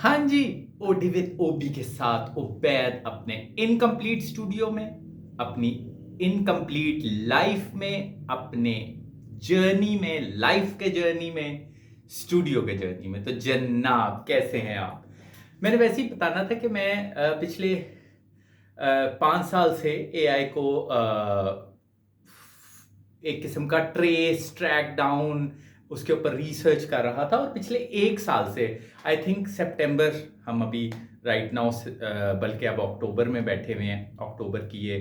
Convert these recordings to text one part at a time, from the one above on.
हाँ जी, OD with ओबी के साथ उबैद अपने इनकम्प्लीट स्टूडियो में, अपनी इनकम्प्लीट लाइफ में, अपने जर्नी में, लाइफ के जर्नी में, स्टूडियो के जर्नी में। तो जनाब कैसे हैं आप? मैंने वैसे ही बताना था कि मैं पिछले 5 साल से एआई को एक किस्म का ट्रैक डाउन उसके ऊपर रिसर्च कर रहा था, और पिछले 1 साल से आई थिंक सितंबर, हम अभी राइट नाउ बल्कि अब अक्टूबर में बैठे हुए हैं। अक्टूबर की ये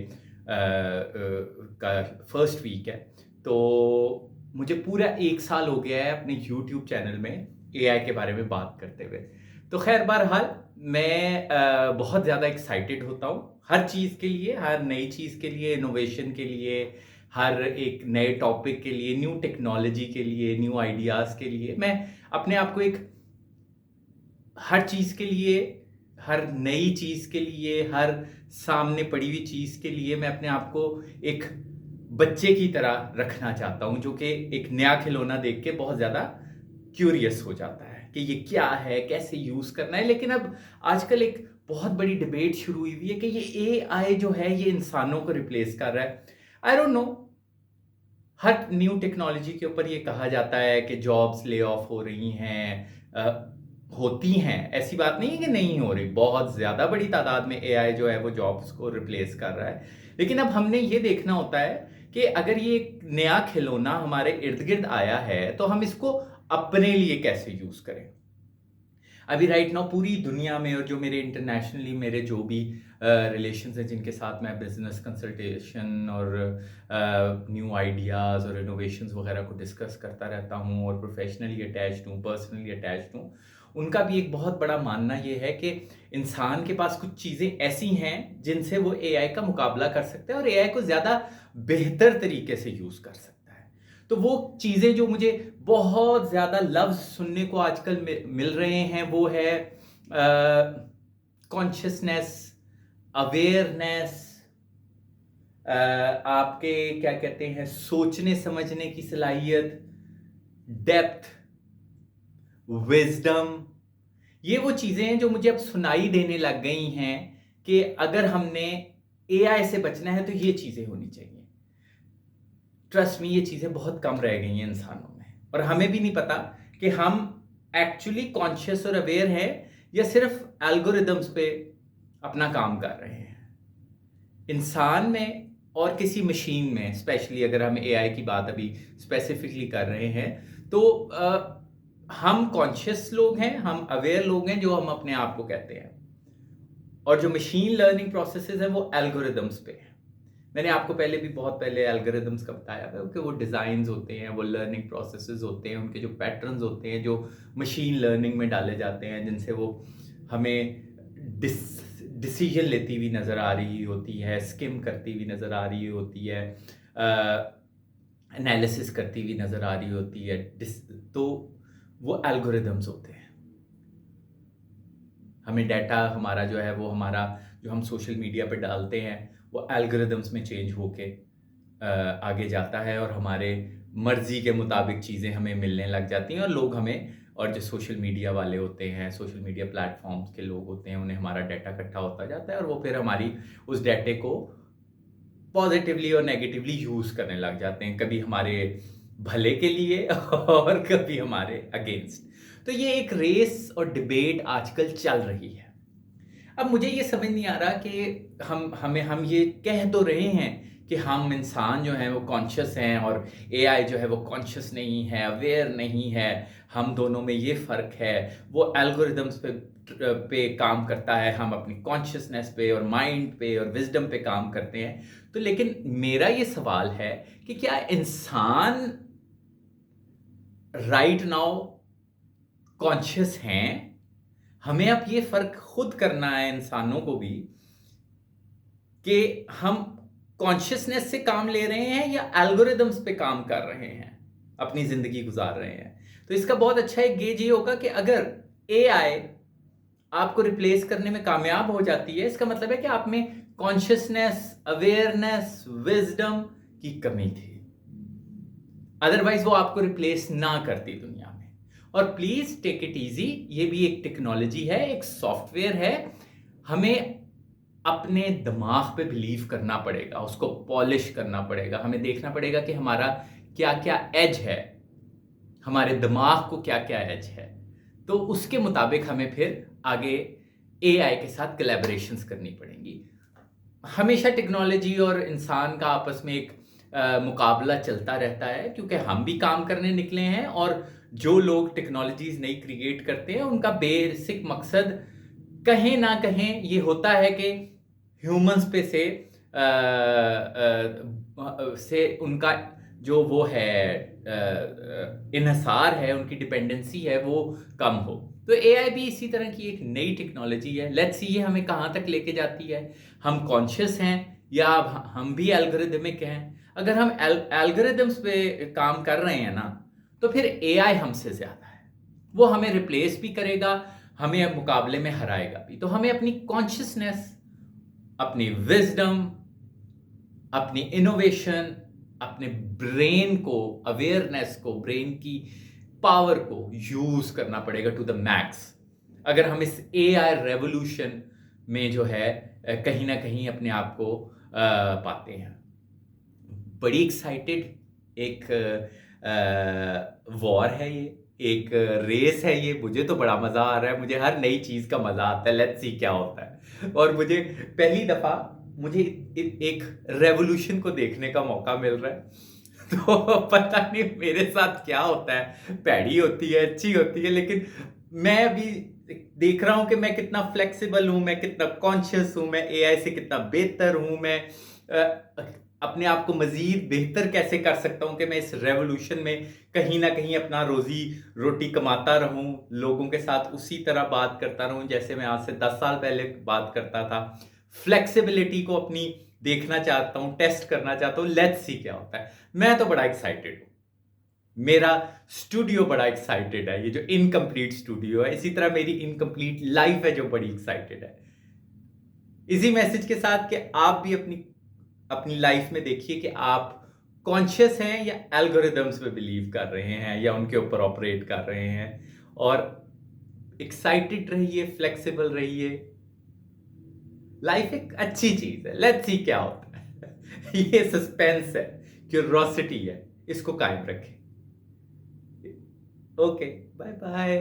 का फर्स्ट वीक है। तो मुझे पूरा 1 साल हो गया है अपने यूट्यूब चैनल में एआई के बारे में बात करते हुए। तो खैर बहरहाल मैं बहुत ज़्यादा एक्साइटेड होता हूँ हर चीज़ के लिए, हर नई चीज़ के लिए, इनोवेशन के लिए, हर एक नए टॉपिक के लिए, न्यू टेक्नोलॉजी के लिए, न्यू आइडियाज़ के लिए। मैं अपने आप को एक हर चीज़ के लिए, हर नई चीज़ के लिए, हर सामने पड़ी हुई चीज़ के लिए मैं अपने आप को एक बच्चे की तरह रखना चाहता हूँ, जो कि एक नया खिलौना देख के बहुत ज़्यादा क्यूरियस हो जाता है कि ये क्या है, कैसे यूज़ करना है। लेकिन अब आजकल एक बहुत बड़ी डिबेट शुरू हुई हुई है कि ये एआई जो है ये इंसानों को रिप्लेस कर रहा है। I don't know, her new technology के ऊपर ये कहा जाता है कि जॉब्स ले ऑफ हो रही हैं, होती हैं। ऐसी बात नहीं है कि नहीं हो रही, बहुत ज़्यादा बड़ी तादाद में एआई जो है वो जॉब्स को रिप्लेस कर रहा है। लेकिन अब हमने ये देखना होता है कि अगर ये एक नया खिलौना हमारे इर्द गिर्द आया है तो हम इसको अपने लिए कैसे यूज़ करें। अभी राइट नाउ पूरी दुनिया में, और जो मेरे इंटरनेशनली मेरे जो भी रिलेशंस हैं जिनके साथ मैं बिजनेस कंसल्टेशन और न्यू आइडियाज़ और इनोवेशंस वगैरह को डिस्कस करता रहता हूँ, और प्रोफेशनली अटैच्ड हूँ, पर्सनली अटैच्ड हूँ, उनका भी एक बहुत बड़ा मानना ये है कि इंसान के पास कुछ चीज़ें ऐसी हैं जिनसे वो एआई का मुकाबला कर सकते हैं और एआई को ज़्यादा बेहतर तरीके से यूज़ कर सकता है। तो वो चीज़ें जो मुझे बहुत ज़्यादा लफ्ज़ सुनने को आजकल मिल रहे हैं वो है कॉन्शियसनेस, अवेयरनेस, आपके क्या कहते हैं, सोचने समझने की सलाहियत, डेप्थ, विजडम। ये वो चीज़ें हैं जो मुझे अब सुनाई देने लग गई हैं कि अगर हमने एआई से बचना है तो ये चीज़ें होनी चाहिए। ट्रस्ट मी, ये चीज़ें बहुत कम रह गई हैं इंसानों में, और हमें भी नहीं पता कि हम एक्चुअली कॉन्शियस और अवेयर हैं या सिर्फ एल्गोरिदम्स पे अपना काम कर रहे हैं। इंसान में और किसी मशीन में, स्पेशली अगर हम एआई की बात अभी स्पेसिफिकली कर रहे हैं, तो हम कॉन्शियस लोग हैं, हम अवेयर लोग हैं जो हम अपने आप को कहते हैं, और जो मशीन लर्निंग प्रोसेसेस हैं वो एल्गोरिदम्स पे हैं। मैंने आपको पहले भी बहुत पहले एल्गोरिदम्स का बताया था कि वो डिज़ाइंस होते हैं, वो लर्निंग प्रोसेसेस होते हैं, उनके जो पैटर्न्स होते हैं जो मशीन लर्निंग में डाले जाते हैं, जिनसे वो हमें डिसीजन लेती हुई नज़र आ रही होती है, स्किम करती हुई नज़र आ रही होती है, एनालिसिस करती हुई नज़र आ रही होती है। तो वो एल्गोरिदम्स होते हैं। हमें डाटा हमारा जो है वो हमारा जो हम सोशल मीडिया पे डालते हैं वो एल्गोरिदम्स में चेंज होके आगे जाता है, और हमारे मर्ज़ी के मुताबिक चीज़ें हमें मिलने लग जाती हैं, और लोग हमें, और जो सोशल मीडिया वाले होते हैं, सोशल मीडिया प्लेटफॉर्म्स के लोग होते हैं, उन्हें हमारा डाटा इकट्ठा होता जाता है, और वो फिर हमारी उस डाटे को पॉजिटिवली और नेगेटिवली यूज़ करने लग जाते हैं, कभी हमारे भले के लिए और कभी हमारे अगेंस्ट। तो ये एक रेस और डिबेट आजकल चल रही है। अब मुझे ये समझ नहीं आ रहा कि हम ये कह तो रहे हैं कि हम इंसान जो हैं वो कॉन्शियस हैं और एआई जो है वो कॉन्शियस नहीं है, अवेयर नहीं है। हम दोनों में ये फ़र्क है, वो एल्गोरिदम्स पे काम करता है, हम अपनी कॉन्शियसनेस पे और माइंड पे और विज़डम पे काम करते हैं। तो लेकिन मेरा ये सवाल है कि क्या इंसान राइट नाउ कॉन्शियस हैं? हमें अब ये फ़र्क खुद करना है इंसानों को भी, कि हम कॉन्शियसनेस से काम ले रहे हैं या एल्गोरिदम्स पे काम कर रहे हैं, अपनी ज़िंदगी गुज़ार रहे हैं। तो इसका बहुत अच्छा एक गेज ये होगा कि अगर एआई आपको रिप्लेस करने में कामयाब हो जाती है, इसका मतलब है कि आप में कॉन्शियसनेस, अवेयरनेस, विज़डम की कमी थी। अदरवाइज़ वो आपको रिप्लेस ना करती दुनिया में। और प्लीज टेक इट इजी, ये भी एक टेक्नोलॉजी है, एक सॉफ्टवेयर है। हमें अपने दिमाग पे बिलीव करना पड़ेगा, उसको पॉलिश करना पड़ेगा, हमें देखना पड़ेगा कि हमारा क्या क्या एज है, हमारे दिमाग को क्या क्या एज है, तो उसके मुताबिक हमें फिर आगे एआई के साथ कोलैबोरेशंस करनी पड़ेंगी। हमेशा टेक्नोलॉजी और इंसान का आपस में एक मुकाबला चलता रहता है, क्योंकि हम भी काम करने निकले हैं, और जो लोग टेक्नोलॉजीज नई क्रिएट करते हैं उनका बेसिक मकसद कहीं ना कहीं ये होता है कि ह्यूमंस पे से उनका जो वो है इन्हिसार है, उनकी डिपेंडेंसी है, वो कम हो। तो एआई भी इसी तरह की एक नई टेक्नोलॉजी है। लेट्स सी ये हमें कहाँ तक लेके जाती है। हम कॉन्शियस हैं या हम भी एल्गोरिदमिक हैं? अगर हम एल्गोरिदम्स पे काम कर रहे हैं ना, तो फिर एआई हमसे ज्यादा है, वो हमें रिप्लेस भी करेगा, हमें मुकाबले में हराएगा भी। तो हमें अपनी कॉन्शियसनेस, अपनी विजडम, अपनी इनोवेशन, अपने ब्रेन को, अवेयरनेस को, ब्रेन की पावर को यूज करना पड़ेगा टू द मैक्स, अगर हम इस एआई रेवोल्यूशन में जो है कहीं ना कहीं अपने आप को पाते हैं। बड़ी एक्साइटेड एक वॉर है ये, एक रेस है ये। मुझे तो बड़ा मजा आ रहा है, मुझे हर नई चीज का मजा आता है। लेट्स सी क्या होता है। और मुझे पहली दफा मुझे एक रेवोल्यूशन को देखने का मौका मिल रहा है। तो पता नहीं मेरे साथ क्या होता है, भैड़ी होती है, अच्छी होती है, लेकिन मैं अभी देख रहा हूं कि मैं कितना फ्लेक्सिबल हूं, मैं कितना कॉन्शियस हूं, मैं एआई से कितना बेहतर हूं, मैं अपने आप को मजीद बेहतर कैसे कर सकता हूं कि मैं इस रेवोल्यूशन में कहीं ना कहीं अपना रोजी रोटी कमाता रहूं, लोगों के साथ उसी तरह बात करता रहूं जैसे मैं आज से 10 साल पहले बात करता था। फ्लेक्सिबिलिटी को अपनी देखना चाहता हूं, टेस्ट करना चाहता हूं। लेट्स सी क्या होता है। मैं तो बड़ा एक्साइटेड हूं, मेरा स्टूडियो बड़ा एक्साइटेड है, ये जो इनकम्प्लीट स्टूडियो है, इसी तरह मेरी इनकम्प्लीट लाइफ है जो बड़ी एक्साइटेड है। इसी मैसेज के साथ कि आप भी अपनी अपनी लाइफ में देखिए कि आप कॉन्शियस हैं या एल्गोरिदम्स पे बिलीव कर रहे हैं या उनके ऊपर ऑपरेट कर रहे हैं। और एक्साइटेड रहिए, फ्लेक्सिबल रहिए। लाइफ एक अच्छी चीज है, लेट्स सी क्या होता है। ये सस्पेंस है, क्यूरियोसिटी है, इसको कायम रखें। Okay, bye bye.